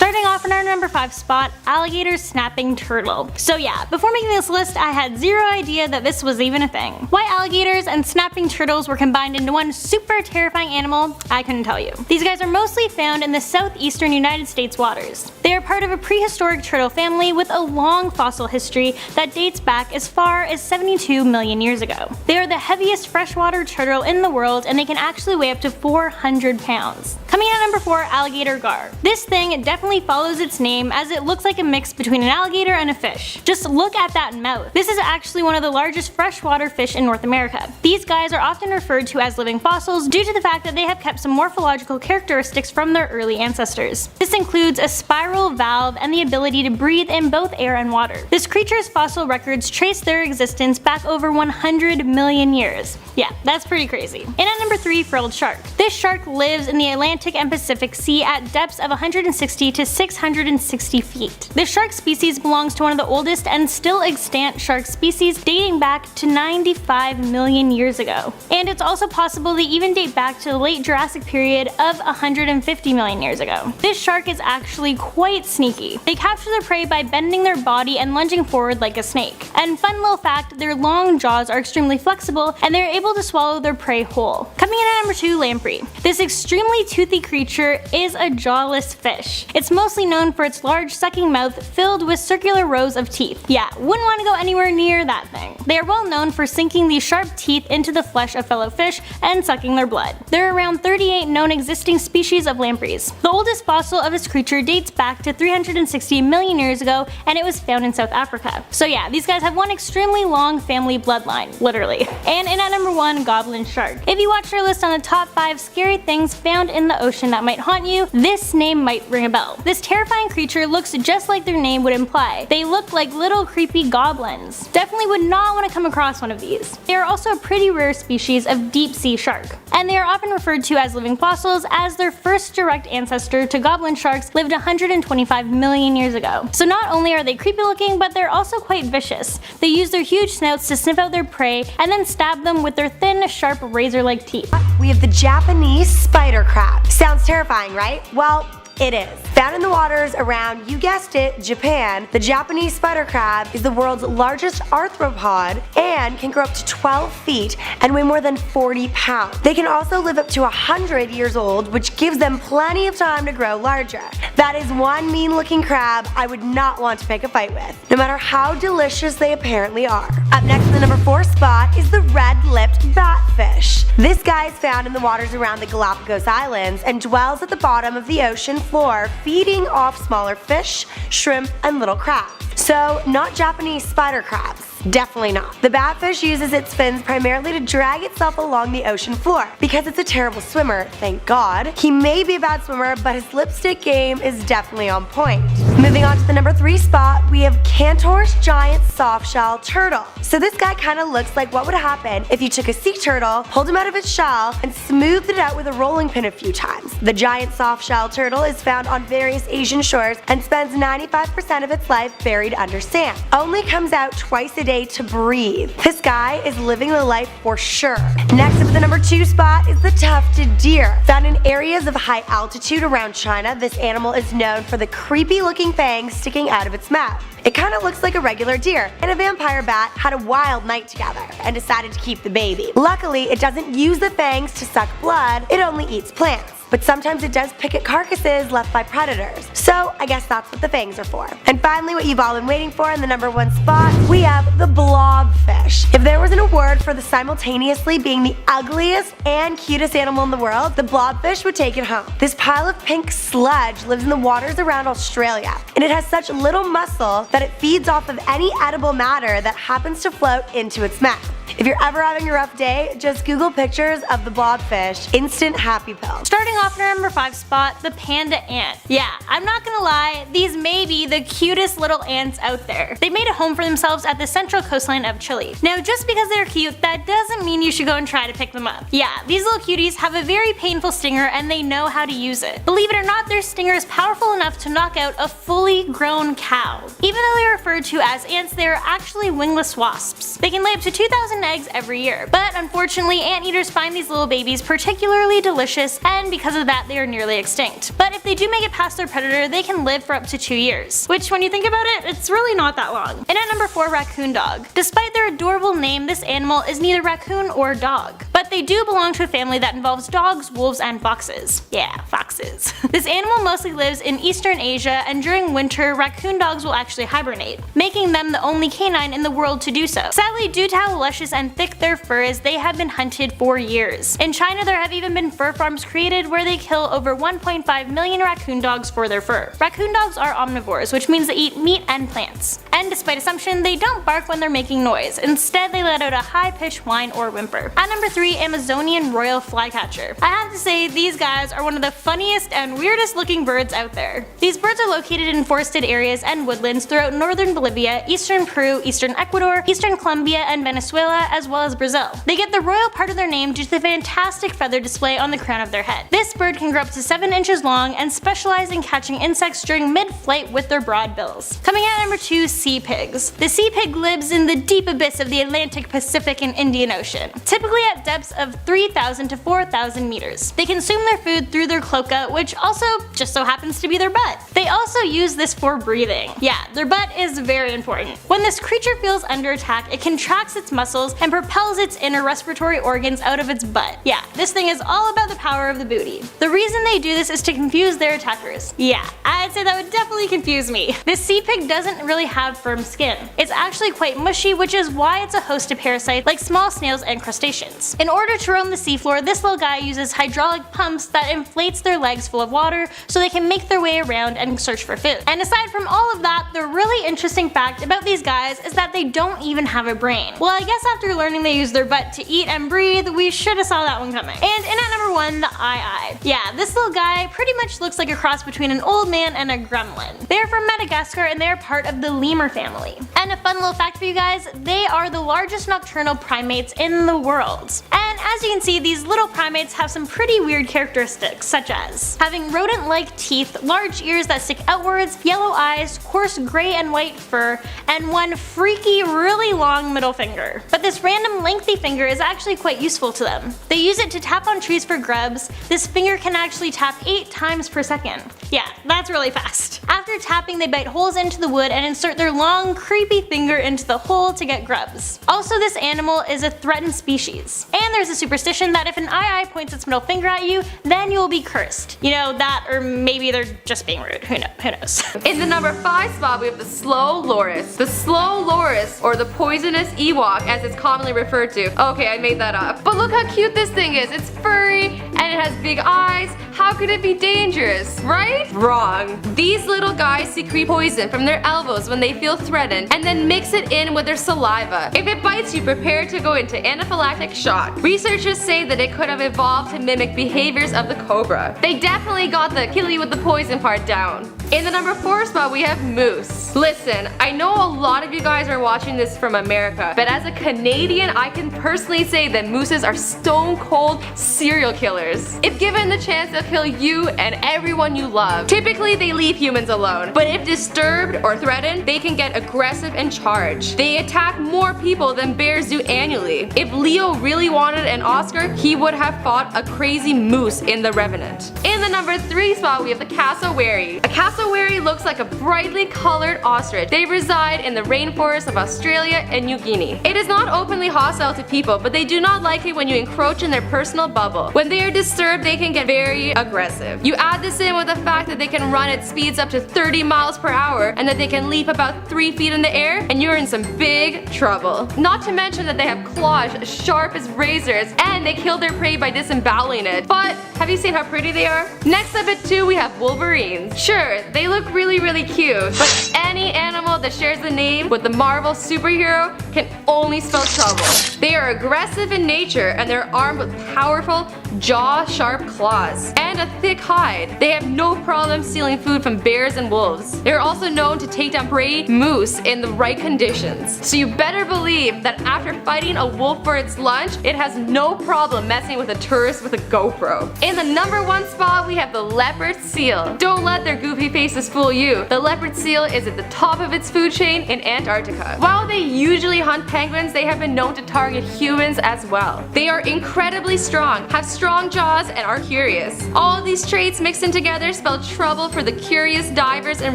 Starting off in our number 5 spot, alligator snapping turtle. So yeah, before making this list, I had zero idea that this was even a thing. Why alligators and snapping turtles were combined into one super terrifying animal, I couldn't tell you. These guys are mostly found in the southeastern United States waters. They are part of a prehistoric turtle family with a long fossil history that dates back as far as 72 million years ago. They are the heaviest freshwater turtle in the world, and they can actually weigh up to 400 pounds. Coming in at number 4, alligator gar. This thing definitely follows its name, as it looks like a mix between an alligator and a fish. Just look at that mouth. This is actually one of the largest freshwater fish in North America. These guys are often referred to as living fossils due to the fact that they have kept some morphological characteristics from their early ancestors. This includes a spiral valve and the ability to breathe in both air and water. This creature's fossil records trace their existence back over 100 million years. Yeah, that's pretty crazy. And at number 3, frilled shark. This shark lives in the Atlantic and Pacific Sea at depths of 160 to 660 feet. This shark species belongs to one of the oldest and still extant shark species, dating back to 95 million years ago. And it's also possible they even date back to the late Jurassic period of 150 million years ago. This shark is actually quite sneaky. They capture their prey by bending their body and lunging forward like a snake. And fun little fact, their long jaws are extremely flexible and they're able to swallow their prey whole. Coming in at number 2, lamprey. This extremely toothy creature is a jawless fish. It's mostly known for its large sucking mouth filled with circular rows of teeth. Yeah, wouldn't want to go anywhere near that thing. They are well known for sinking these sharp teeth into the flesh of fellow fish and sucking their blood. There are around 38 known existing species of lampreys. The oldest fossil of this creature dates back to 360 million years ago, and it was found in South Africa. So yeah, these guys have one extremely long family bloodline, literally. And in at number 1, goblin shark. If you watched our list on the top 5 scary things found in the ocean that might haunt you, this name might ring a bell. This terrifying creature looks just like their name would imply. They look like little creepy goblins. Definitely would not want to come across one of these. They are also a pretty rare species of deep sea shark, and they are often referred to as living fossils, as their first direct ancestor to goblin sharks lived 125 million years ago. So not only are they creepy looking, but they're also quite vicious. They use their huge snouts to sniff out their prey and then stab them with their thin, sharp, razor-like teeth. We have the Japanese spider crab. Sounds terrifying, right? Well, it is. Found in the waters around, you guessed it, Japan, the Japanese spider crab is the world's largest arthropod and can grow up to 12 feet and weigh more than 40 pounds. They can also live up to 100 years old, which gives them plenty of time to grow larger. That is one mean-looking crab I would not want to pick a fight with, no matter how delicious they apparently are. Up next in the number 4 spot is the red-lipped batfish. This guy is found in the waters around the Galapagos Islands and dwells at the bottom of the ocean floor, feeding off smaller fish, shrimp, and little crabs. So, not Japanese spider crabs. Definitely not. The batfish uses its fins primarily to drag itself along the ocean floor. Because it's a terrible swimmer, thank God. He may be a bad swimmer, but his lipstick game is definitely on point. Moving on to the number 3 spot, we have Cantor's giant softshell turtle. So this guy kind of looks like what would happen if you took a sea turtle, pulled him out of its shell, and smoothed it out with a rolling pin a few times. The giant softshell turtle is found on various Asian shores and spends 95% of its life buried under sand. Only comes out twice a day to breathe. This guy is living the life for sure. Next up at the number 2 spot is the tufted deer. Found in areas of high altitude around China, this animal is known for the creepy looking fangs sticking out of its mouth. It kind of looks like a regular deer, and a vampire bat had a wild night together and decided to keep the baby. Luckily, it doesn't use the fangs to suck blood, it only eats plants. But sometimes it does pick at carcasses left by predators. So I guess that's what the fangs are for. And finally, what you've all been waiting for in the number 1 spot, we have the blobfish. If there was an award for the simultaneously being the ugliest and cutest animal in the world, the blobfish would take it home. This pile of pink sludge lives in the waters around Australia, and it has such little muscle that it feeds off of any edible matter that happens to float into its mouth. If you're ever having a rough day, just Google pictures of the blobfish. Instant happy pill. Starting off in our number 5 spot, the panda ant. Yeah, I'm not gonna lie, these may be the cutest little ants out there. They made a home for themselves at the central coastline of Chile. Now, just because they're cute, that doesn't mean you should go and try to pick them up. Yeah, these little cuties have a very painful stinger and they know how to use it. Believe it or not, their stinger is powerful enough to knock out a fully grown cow. Even though they're referred to as ants, they are actually wingless wasps. They can lay up to 2,000 eggs every year. But unfortunately, anteaters find these little babies particularly delicious, and because of that, they are nearly extinct. But if they do make it past their predator, they can live for up to 2 years, which when you think about it, it's really not that long. And at number 4, raccoon dog. Despite their adorable name, this animal is neither raccoon or dog, but they do belong to a family that involves dogs, wolves, and foxes. Yeah, foxes. This animal mostly lives in Eastern Asia, and during winter, raccoon dogs will actually hibernate, making them the only canine in the world to do so. Sadly, due to how luscious and thick their fur is, they have been hunted for years. In China, there have even been fur farms created where they kill over 1.5 million raccoon dogs for their fur. Raccoon dogs are omnivores, which means they eat meat and plants. And despite assumption, they don't bark when they're making noise. Instead, they let out a high-pitched whine or whimper. At number 3, Amazonian royal flycatcher. I have to say, these guys are one of the funniest and weirdest looking birds out there. These birds are located in forested areas and woodlands throughout northern Bolivia, eastern Peru, eastern Ecuador, eastern Colombia, and Venezuela, as well as Brazil. They get the royal part of their name due to the fantastic feather display on the crown of their head. This bird can grow up to 7 inches long and specialize in catching insects during mid-flight with their broad bills. Coming at number 2, sea pigs. The sea pig lives in the deep abyss of the Atlantic, Pacific, and Indian Ocean, typically at depths of 3,000 to 4,000 meters. They consume their food through their cloaca, which also just so happens to be their butt. They also use this for breathing. Yeah, their butt is very important. When this creature feels under attack, it contracts its muscles and propels its inner respiratory organs out of its butt. Yeah, this thing is all about the power of the booty. The reason they do this is to confuse their attackers. Yeah, I'd say that would definitely confuse me. This sea pig doesn't really have firm skin. It's actually quite mushy, which is why it's a host to parasites like small snails and crustaceans. In order to roam the seafloor, this little guy uses hydraulic pumps that inflates their legs full of water so they can make their way around and search for food. And aside from all of that, the really interesting fact about these guys is that they don't even have a brain. Well, I guess after learning they use their butt to eat and breathe, we should have saw that one coming. And in at number 1, the eye. Yeah, this little guy pretty much looks like a cross between an old man and a gremlin. They're from Madagascar and they're part of the lemur family. And a fun little fact for you guys, they are the largest nocturnal primates in the world. And as you can see, these little primates have some pretty weird characteristics, such as having rodent-like teeth, large ears that stick outwards, yellow eyes, coarse gray and white fur, and one freaky, really long middle finger. But this random lengthy finger is actually quite useful to them. They use it to tap on trees for grubs. This finger can actually tap 8 times per second. Yeah, that's really fast. After tapping, they bite holes into the wood and insert their long, creepy finger into the hole to get grubs. Also, this animal is a threatened species. And there's a superstition that if an eye points its middle finger at you, then you will be cursed. You know, that or maybe they're just being rude. Who knows? In the number 5 spot, we have the slow loris. The slow loris, or the poisonous Ewok as it's commonly referred to. Okay, I made that up. But look how cute this thing is. It's furry and it has big eyes. How could it be dangerous, right? Wrong. These little guys secrete poison from their elbows when they feel threatened and then mix it in with their saliva. If it bites you, prepare to go into anaphylactic shock. Researchers say that it could have evolved to mimic behaviors of the cobra. They definitely got the kill you with the poison part down. In the number 4 spot, we have moose. Listen, I know a lot of you guys are watching this from America, but as a Canadian, I can personally say that mooses are stone cold serial killers. If given the chance, they'll kill you and everyone you love. Typically, they leave humans alone, but if disturbed or threatened, they can get aggressive and charge. They attack more people than bears do annually. If Leo really wanted an Oscar, he would have fought a crazy moose in The Revenant. In the number 3 spot, we have the cassowary. A cassowary looks like a brightly colored ostrich. They reside in the rainforests of Australia and New Guinea. It is not openly hostile to people, but they do not like it when you encroach in their personal bubble. When they are disturbed, they can get very aggressive. You add this in with the fact that they can run at speeds up to 30 miles per hour and that they can leap about 3 feet in the air, and you're in some big trouble. Not to mention that they have claws as sharp as razors and they kill their prey by disemboweling it. But have you seen how pretty they are? Next up at 2, we have wolverines. Sure, they look really cute, but any animal that shares the name with the Marvel superhero can only spell trouble. They are aggressive in nature and they're armed with powerful, jaw-sharp claws, and a thick hide. They have no problem stealing food from bears and wolves. They are also known to take down prey moose in the right conditions. So you better believe that after fighting a wolf for its lunch, it has no problem messing with a tourist with a GoPro. In the #1 spot, we have the leopard seal. Don't let their goofy faces fool you. The leopard seal is at the top of its food chain in Antarctica. While they usually hunt penguins, they have been known to target humans as well. They are incredibly strong, have strong jaws, and are curious. All of these traits mixed in together spell trouble for the curious divers and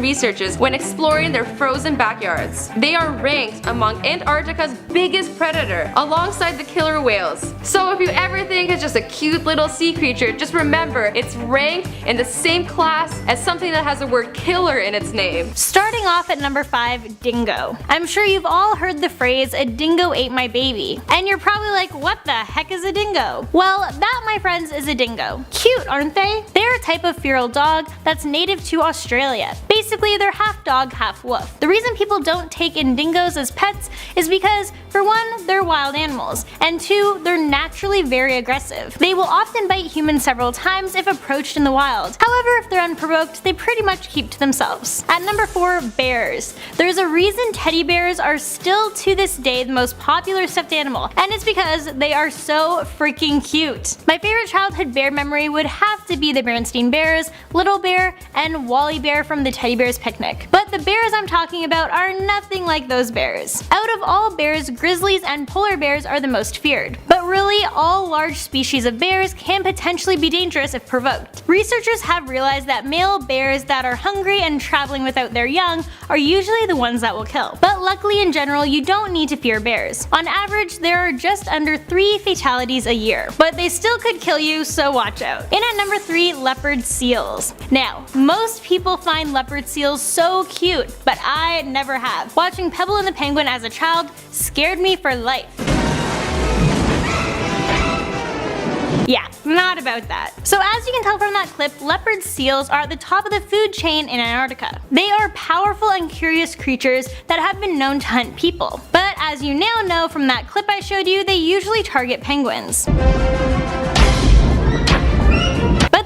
researchers when exploring their frozen backyards. They are ranked among Antarctica's biggest predator, alongside the killer whales. So if you ever think it's just a cute little sea creature, just remember it's ranked in the same class as something that has the word killer in its name. Starting off at number 5, dingo. I'm sure you've all heard the phrase, "a dingo ate my baby." And you're probably like, what the heck is a dingo? Well, that, my friends, is a dingo. Cute, aren't they? They're a type of feral dog that's native to Australia. Basically, they're half dog, half wolf. The reason people don't take in dingoes as pets is because, for one, they're wild animals, and two, they're naturally very aggressive. They will often bite humans several times if approached in the wild. However, if they're unprovoked, they pretty much keep to themselves. At number 4, bears. There's a reason teddy bears are still to this day the most popular stuffed animal, and it's because they are so freaking cute. My favorite childhood bear memory would have to be the Bernstein Bears, Little Bear, and Wally Bear from the Teddy Bears Picnic. But the bears I'm talking about are nothing like those bears. Out of all bears, grizzlies and polar bears are the most feared. But really, all large species of bears can potentially be dangerous if provoked. Researchers have realized that male bears that are hungry and traveling without their young are usually the ones that will kill. But luckily, in general, you don't need to fear bears. On average, there are just under 3 fatalities a year, but they still could kill you, so watch out. In at number 3, leopard seals. Now, most people find leopard seals so cute, but I never have. Watching Pebble and the Penguin as a child scared me for life. Yeah, not about that. So as you can tell from that clip, leopard seals are at the top of the food chain in Antarctica. They are powerful and curious creatures that have been known to hunt people. But as you now know from that clip I showed you, they usually target penguins.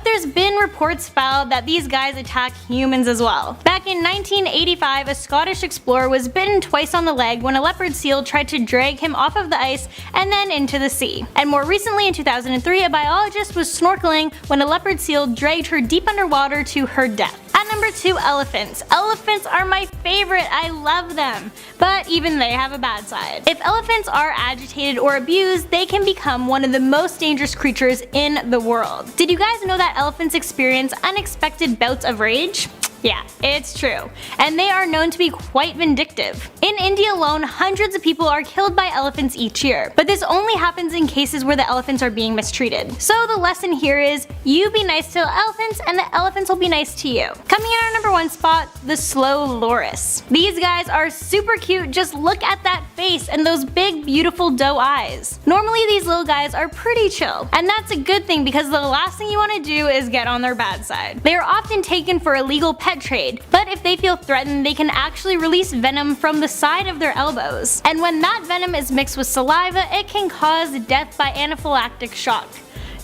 There's been reports filed that these guys attack humans as well. Back in 1985, a Scottish explorer was bitten twice on the leg when a leopard seal tried to drag him off of the ice and then into the sea. And more recently, in 2003, a biologist was snorkeling when a leopard seal dragged her deep underwater to her death. At number 2, elephants. Elephants are my favorite, I love them. But even they have a bad side. If elephants are agitated or abused, they can become one of the most dangerous creatures in the world. Did you guys know that elephants experience unexpected bouts of rage? Yeah, it's true. And they are known to be quite vindictive. In India alone, hundreds of people are killed by elephants each year. But this only happens in cases where the elephants are being mistreated. So the lesson here is, you be nice to elephants and the elephants will be nice to you. Coming in our number 1 spot, the slow loris. These guys are super cute, just look at that face and those big beautiful doe eyes. Normally these little guys are pretty chill, and that's a good thing because the last thing you want to do is get on their bad side. They are often taken for illegal pet trade, but if they feel threatened, they can actually release venom from the side of their elbows. And when that venom is mixed with saliva, it can cause death by anaphylactic shock.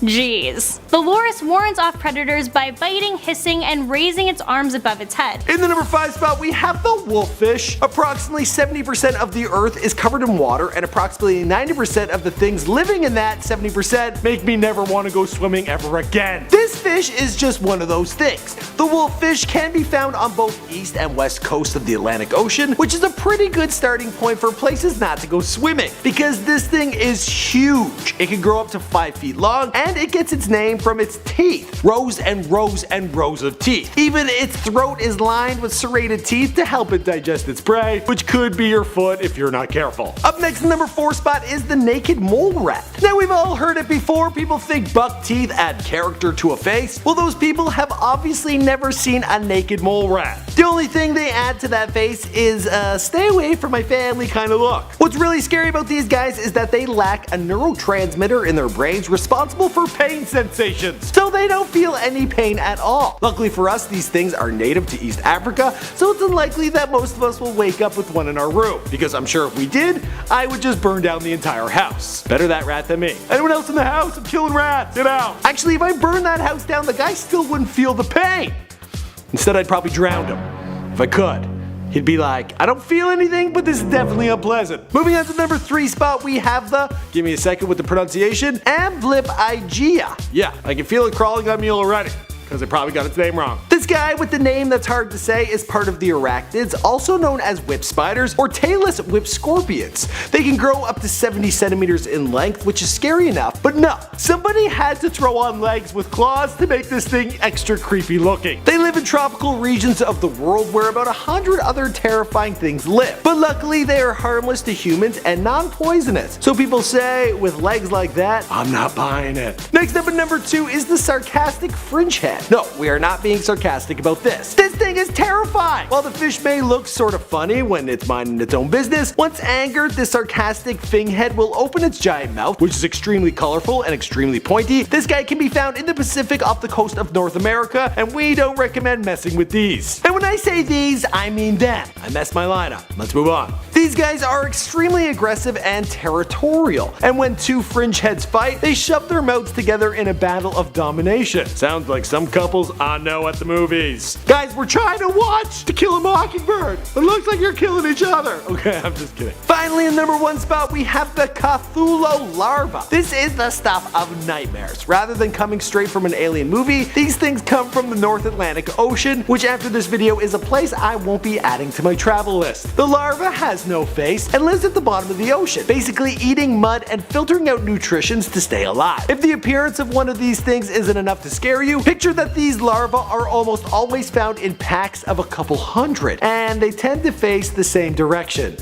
Jeez. The loris warns off predators by biting, hissing, and raising its arms above its head. In the number 5 spot, we have the wolffish. Approximately 70% of the earth is covered in water, and approximately 90% of the things living in that 70% make me never want to go swimming ever again. This fish is just one of those things. The wolffish can be found on both east and west coasts of the Atlantic Ocean, which is a pretty good starting point for places not to go swimming, because this thing is huge. It can grow up to 5 feet long, and it gets its name from its teeth. Rows and rows and rows of teeth. Even its throat is lined with serrated teeth to help it digest its prey, which could be your foot if you're not careful. Up next, number 4 spot is the naked mole rat. Now we've all heard it before, people think buck teeth add character to a face. Well, those people have obviously never seen a naked mole rat. The only thing they add to that face is stay away from my family kind of look. What's really scary about these guys is that they lack a neurotransmitter in their brains responsible for pain sensations, so they don't feel any pain at all. Luckily for us, these things are native to East Africa, so it's unlikely that most of us will wake up with one in our room, because I'm sure if we did, I would just burn down the entire house. Better that rat than me. Anyone else in the house? I'm killing rats. Get out. Actually, if I burn that house down, the guy still wouldn't feel the pain. Instead, I'd probably drown him. If I could. He'd be like, I don't feel anything, but this is definitely unpleasant. Moving on to number 3 spot, we have the, give me a second with the pronunciation, Amblipigea. Yeah, I can feel it crawling on me already, because I probably got its name wrong. This guy with the name that's hard to say is part of the arachnids, also known as whip spiders or tailless whip scorpions. They can grow up to 70 centimeters in length, which is scary enough, but no, somebody had to throw on legs with claws to make this thing extra creepy looking. They live in tropical regions of the world where about 100 other terrifying things live, but luckily they are harmless to humans and non-poisonous. So people say, with legs like that, I'm not buying it. Next up at number 2 is the sarcastic fringe head. No, we are not being sarcastic about this. This thing is terrifying! While the fish may look sort of funny when it's minding its own business, once angered, the sarcastic fin head will open its giant mouth, which is extremely colorful and extremely pointy. This guy can be found in the Pacific off the coast of North America, and we don't recommend messing with these. And when I say these, I mean them. I messed my line up. Let's move on. These guys are extremely aggressive and territorial, and when two fringe heads fight, they shove their mouths together in a battle of domination. Sounds like some couples I know at the movies. Guys, we're trying to watch To Kill a Mockingbird. It looks like you're killing each other. Okay, I'm just kidding. Finally, in number 1 spot, we have the Cthulhu larva. This is the stuff of nightmares. Rather than coming straight from an alien movie, these things come from the North Atlantic Ocean, which after this video is a place I won't be adding to my travel list. The larva has no face and lives at the bottom of the ocean, basically eating mud and filtering out nutritions to stay alive. If the appearance of one of these things isn't enough to scare you, picture that these larvae are almost always found in packs of a couple hundred, and they tend to face the same direction.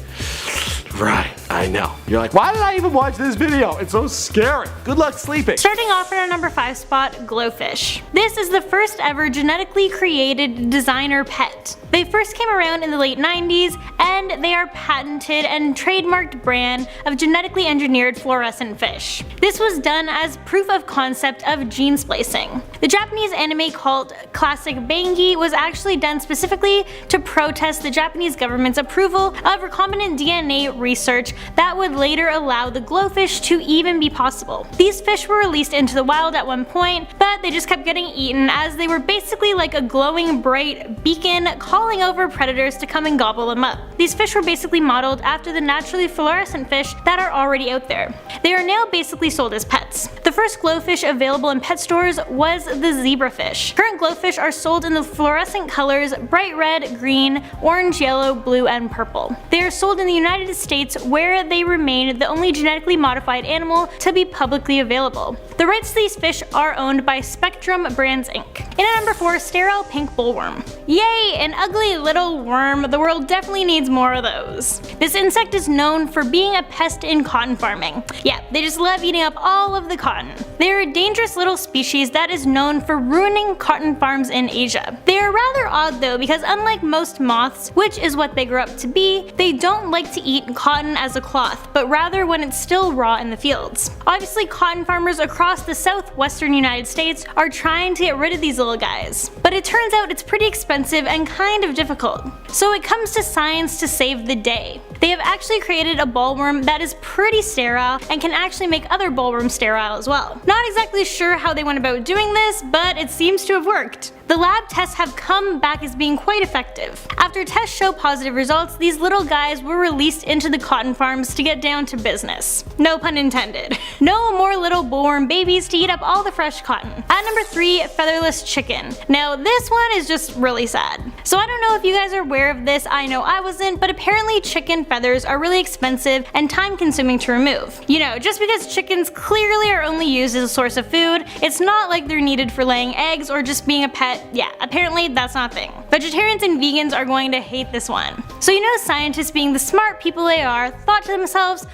Right, I know. You're like, why did I even watch this video? It's so scary. Good luck sleeping. Starting off at our number 5 spot, glowfish. This is the first ever genetically created designer pet. They first came around in the late 90s, and they are patented and trademarked brand of genetically engineered fluorescent fish. This was done as proof of concept of gene splicing. The Japanese anime called Classic Bangi was actually done specifically to protest the Japanese government's approval of recombinant DNA research that would later allow the glowfish to even be possible. These fish were released into the wild at one point, but they just kept getting eaten as they were basically like a glowing bright beacon calling over predators to come and gobble them up. These fish were basically modeled after the naturally fluorescent fish that are already out there. They are now basically sold as pets. The first glowfish available in pet stores was the zebrafish. Current glowfish are sold in the fluorescent colors bright red, green, orange, yellow, blue, and purple. They are sold in the United States, where they remain the only genetically modified animal to be publicly available. The rights to these fish are owned by Spectrum Brands Inc. In at number 4, sterile pink bullworm. Yay, an ugly little worm. The world definitely needs more of those. This insect is known for being a pest in cotton farming. Yeah, they just love eating up all of the cotton. They are a dangerous little species that is known for ruining cotton farms in Asia. They are rather odd though, because unlike most moths, which is what they grow up to be, they don't like to eat cotton as a cloth, but rather when it's still raw in the fields. Obviously, cotton farmers across the southwestern United States are trying to get rid of these little guys, but it turns out it's pretty expensive and kind of difficult. So it comes to science to save the day. They have actually created a bollworm that is pretty sterile and can actually make other bollworms sterile as well. Not exactly sure how they went about doing this, but it seems to have worked. The lab tests have come back as being quite effective. After tests show positive results, these little guys were released into the cotton farms to get down to business. No pun intended. No more little bollworm babies to eat up all the fresh cotton. At number 3, featherless chicken. Now this one is just really sad. So I don't know if you guys are aware of this, I know I wasn't, but apparently chicken feathers are really expensive and time consuming to remove. You know, just because chickens clearly are only used as a source of food, it's not like they're needed for laying eggs or just being a pet. Yeah, apparently that's not a thing. Vegetarians and vegans are going to hate this one. So you know, scientists being the smart people they are thought to themselves,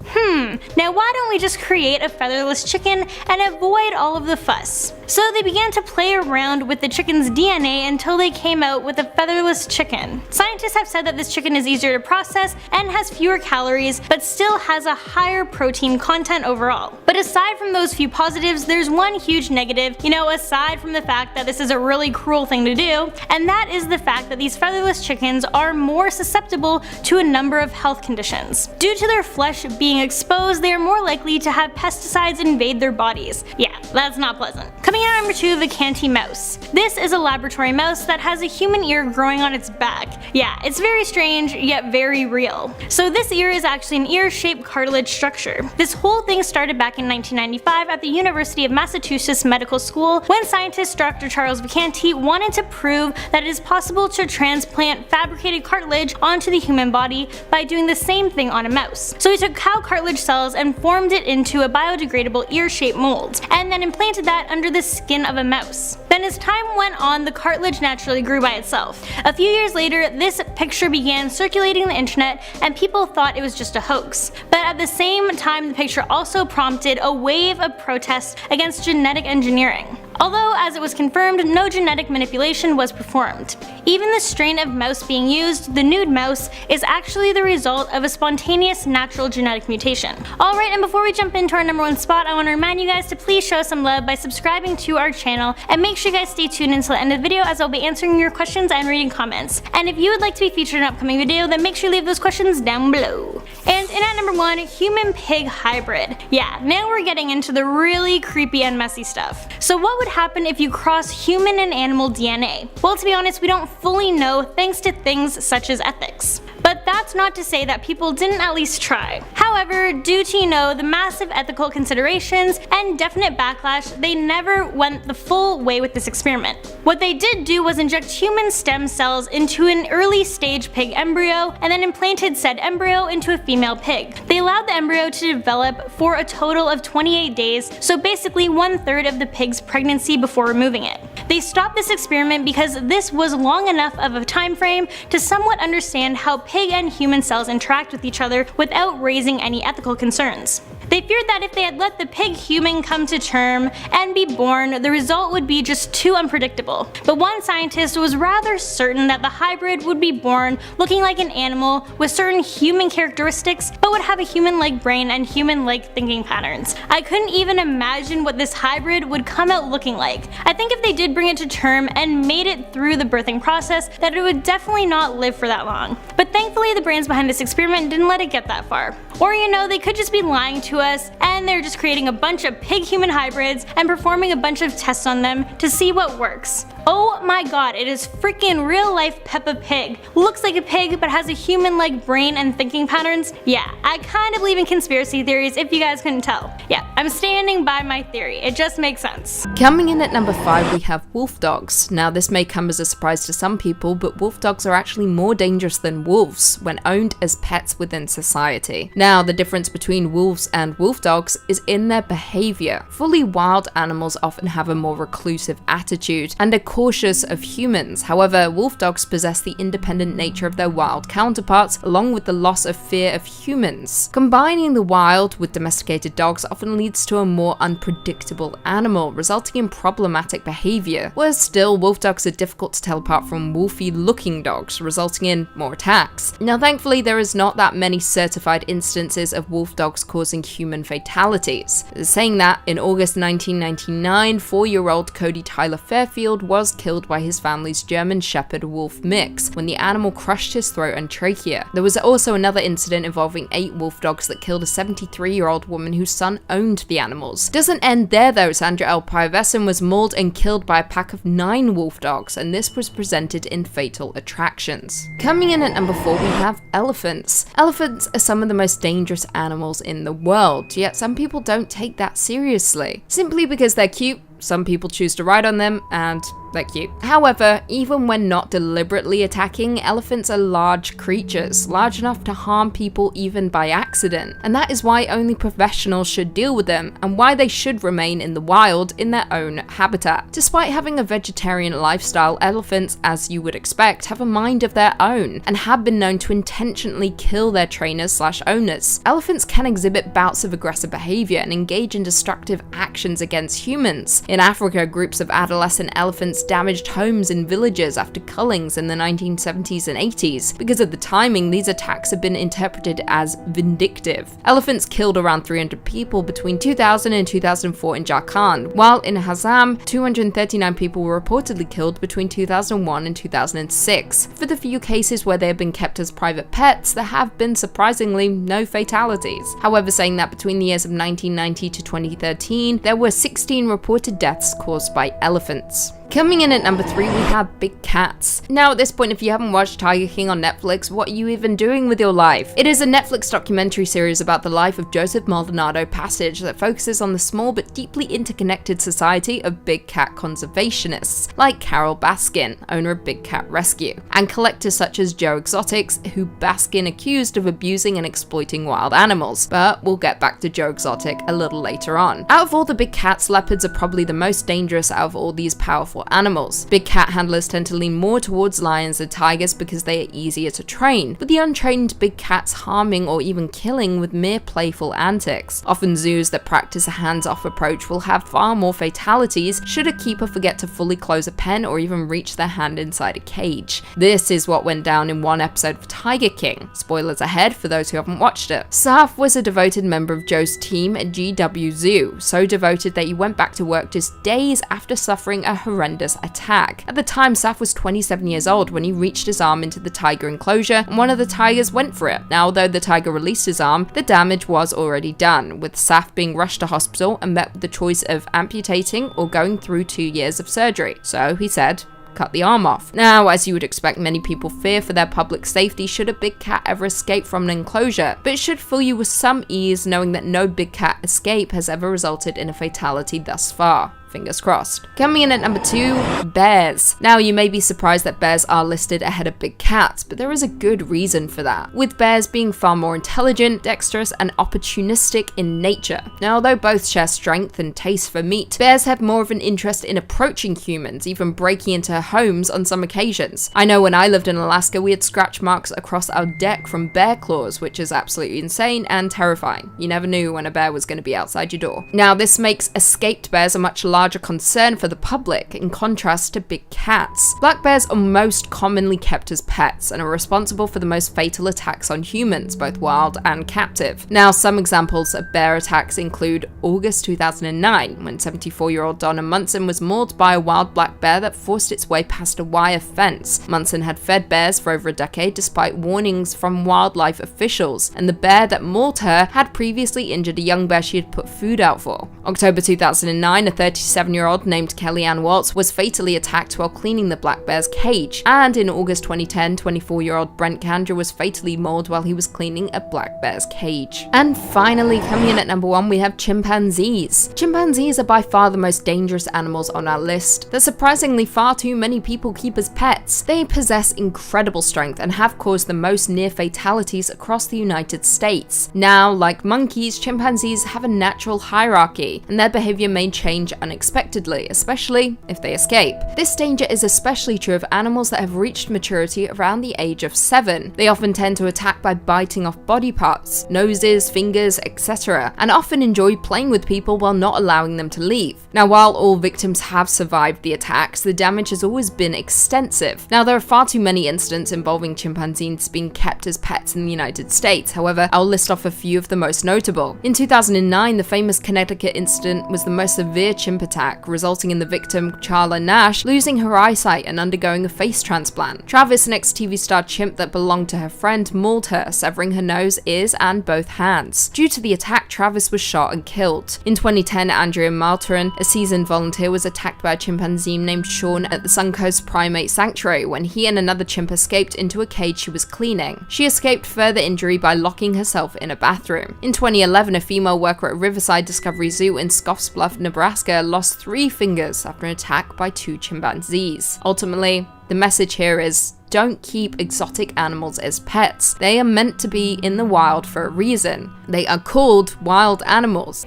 now why don't we just create a featherless chicken and avoid all of the fuss? So they began to play around with the chicken's DNA until they came out with a featherless chicken. Scientists have said that this chicken is easier to process and has fewer calories, but still has a higher protein content overall. But aside from those few positives, there's one huge negative, aside from the fact that this is a really cruel thing to do, and that is the fact that these featherless chickens are more susceptible to a number of health conditions. Due to their flesh being exposed, they are more likely to have pesticides invade their bodies. Yeah, that's not pleasant. Coming in at number 2, the Canty mouse. This is a laboratory mouse that has a human ear growing on its back. Yeah, it's very strange, yet very real. So this ear is actually an ear-shaped cartilage structure. This whole thing started back in 1995 at the University of Massachusetts Medical School when scientist Dr. Charles Vicanti wanted to prove that it is possible to transplant fabricated cartilage onto the human body by doing the same thing on a mouse. So he took cow cartilage cells and formed it into a biodegradable ear-shaped mold, and then implanted that under the skin of a mouse. Then as time went on, the cartilage naturally grew by itself. A few years later, this picture began circulating the internet and people thought it was just a hoax. But at the same time, the picture also prompted a wave of protests against genetic engineering. Although, as it was confirmed, no genetic manipulation was performed. Even the strain of mouse being used, the nude mouse, is actually the result of a spontaneous natural genetic mutation. Alright, and before we jump into our number 1 spot, I want to remind you guys to please show us some love by subscribing to our channel, and make sure you guys stay tuned until the end of the video as I'll be answering your questions and reading comments. And if you would like to be featured in an upcoming video, then make sure you leave those questions down below. And in at number 1, human-pig hybrid. Yeah, now we're getting into the really creepy and messy stuff. So what would happen if you cross human and animal DNA? Well, to be honest, we don't fully know thanks to things such as ethics. But that's not to say that people didn't at least try. However, due to the massive ethical considerations and definite backlash, they never went the full way with this experiment. What they did do was inject human stem cells into an early stage pig embryo and then implanted said embryo into a female pig. They allowed the embryo to develop for a total of 28 days, so basically 1/3 of the pig's pregnancy before removing it. They stopped this experiment because this was long enough of a time frame to somewhat understand how pig and human cells interact with each other without raising any ethical concerns. They feared that if they had let the pig-human come to term and be born, the result would be just too unpredictable. But one scientist was rather certain that the hybrid would be born looking like an animal with certain human characteristics, but would have a human-like brain and human-like thinking patterns. I couldn't even imagine what this hybrid would come out looking like. I think if they did bring it to term and made it through the birthing process, that it would definitely not live for that long. But thankfully, the brains behind this experiment didn't let it get that far. Or they could just be lying to us and they're just creating a bunch of pig-human hybrids and performing a bunch of tests on them to see what works. Oh my god, it is freaking real-life Peppa Pig. Looks like a pig but has a human-like brain and thinking patterns. Yeah, I kind of believe in conspiracy theories if you guys couldn't tell. Yeah, I'm standing by my theory. It just makes sense. Coming in at number 5, we have wolf dogs. Now this may come as a surprise to some people, but wolf dogs are actually more dangerous than wolves when owned as pets within society. Now the difference between wolves and wolf dogs is in their behavior. Fully wild animals often have a more reclusive attitude and are cautious of humans. However, wolf dogs possess the independent nature of their wild counterparts, along with the loss of fear of humans. Combining the wild with domesticated dogs often leads to a more unpredictable animal, resulting in problematic behavior. Whereas still, wolf dogs are difficult to tell apart from wolfy-looking dogs, resulting in more attacks. Now thankfully, there is not that many certified instances of wolf dogs causing human fatalities. Saying that, in August 1999, 4-year-old Cody Tyler Fairfield was killed by his family's German Shepherd wolf mix when the animal crushed his throat and trachea. There was also another incident involving 8 wolf dogs that killed a 73-year-old woman whose son owned the animals. Doesn't end there though. Sandra L. Pivesson was mauled and killed by a pack of 9 wolf dogs, and this was presented in Fatal Attractions. Coming in at number 4, we have elephants. Elephants are some of the most dangerous animals in the world, yet some people don't take that seriously. Simply because they're cute, some people choose to ride on them, and They're cute. However, even when not deliberately attacking, elephants are large creatures, large enough to harm people even by accident. And that is why only professionals should deal with them, and why they should remain in the wild in their own habitat. Despite having a vegetarian lifestyle, elephants, as you would expect, have a mind of their own, and have been known to intentionally kill their trainers/owners. Elephants can exhibit bouts of aggressive behavior and engage in destructive actions against humans. In Africa, groups of adolescent elephants damaged homes and villages after cullings in the 1970s and 80s. Because of the timing, these attacks have been interpreted as vindictive. Elephants killed around 300 people between 2000 and 2004 in Jharkhand, while in Hazam, 239 people were reportedly killed between 2001 and 2006. For the few cases where they have been kept as private pets, there have been surprisingly no fatalities. However, saying that between the years of 1990 to 2013, there were 16 reported deaths caused by elephants. Coming in at number 3, we have big cats. Now at this point, if you haven't watched Tiger King on Netflix, what are you even doing with your life? It is a Netflix documentary series about the life of Joseph Maldonado Passage that focuses on the small but deeply interconnected society of big cat conservationists, like Carol Baskin, owner of Big Cat Rescue, and collectors such as Joe Exotics, who Baskin accused of abusing and exploiting wild animals. But we'll get back to Joe Exotic a little later on. Out of all the big cats, leopards are probably the most dangerous out of all these powerful animals. Big cat handlers tend to lean more towards lions than tigers because they are easier to train, with the untrained big cats harming or even killing with mere playful antics. Often zoos that practice a hands-off approach will have far more fatalities should a keeper forget to fully close a pen or even reach their hand inside a cage. This is what went down in one episode of Tiger King. Spoilers ahead for those who haven't watched it. Saf was a devoted member of Joe's team at GW Zoo, so devoted that he went back to work just days after suffering a horrendous attack. At the time, Saf was 27 years old when he reached his arm into the tiger enclosure, and one of the tigers went for it. Now, although the tiger released his arm, the damage was already done, with Saf being rushed to hospital and met with the choice of amputating or going through 2 years of surgery. So he said, cut the arm off. Now, as you would expect, many people fear for their public safety should a big cat ever escape from an enclosure, but it should fill you with some ease knowing that no big cat escape has ever resulted in a fatality thus far. Fingers crossed. Coming in at number 2, bears. Now, you may be surprised that bears are listed ahead of big cats, but there is a good reason for that, with bears being far more intelligent, dexterous, and opportunistic in nature. Now, although both share strength and taste for meat, bears have more of an interest in approaching humans, even breaking into homes on some occasions. I know when I lived in Alaska, we had scratch marks across our deck from bear claws, which is absolutely insane and terrifying. You never knew when a bear was going to be outside your door. Now, this makes escaped bears a much larger concern for the public, in contrast to big cats. Black bears are most commonly kept as pets and are responsible for the most fatal attacks on humans, both wild and captive. Now, some examples of bear attacks include August 2009, when 74-year-old Donna Munson was mauled by a wild black bear that forced its way past a wire fence. Munson had fed bears for over a decade despite warnings from wildlife officials, and the bear that mauled her had previously injured a young bear she had put food out for. October 2009, a 37-year-old named Kellyanne Waltz was fatally attacked while cleaning the black bear's cage, and in August 2010, 24-year-old Brent Kandra was fatally mauled while he was cleaning a black bear's cage. And finally, coming in at number 1, we have chimpanzees. Chimpanzees are by far the most dangerous animals on our list that surprisingly far too many people keep as pets. They possess incredible strength and have caused the most near fatalities across the United States. Now, like monkeys, chimpanzees have a natural hierarchy, and their behavior may change unexpectedly, especially if they escape. This danger is especially true of animals that have reached maturity around the age of 7. They often tend to attack by biting off body parts, noses, fingers, etc., and often enjoy playing with people while not allowing them to leave. Now, while all victims have survived the attacks, the damage has always been extensive. Now, there are far too many incidents involving chimpanzees being kept as pets in the United States. However, I'll list off a few of the most notable. In 2009, the famous Connecticut incident was the most severe chimp attack, resulting in the victim, Charla Nash, losing her eyesight and undergoing a face transplant. Travis, an ex-TV star chimp that belonged to her friend, mauled her, severing her nose, ears, and both hands. Due to the attack, Travis was shot and killed. In 2010, Andrea Malteran, a seasoned volunteer, was attacked by a chimpanzee named Sean at the Suncoast Primate Sanctuary when he and another chimp escaped into a cage she was cleaning. She escaped further injury by locking herself in a bathroom. In 2011, a female worker at Riverside Discovery Zoo in Scottsbluff, Nebraska, lost 3 fingers after an attack by 2 chimpanzees. Ultimately, the message here is, don't keep exotic animals as pets. They are meant to be in the wild for a reason. They are called wild animals.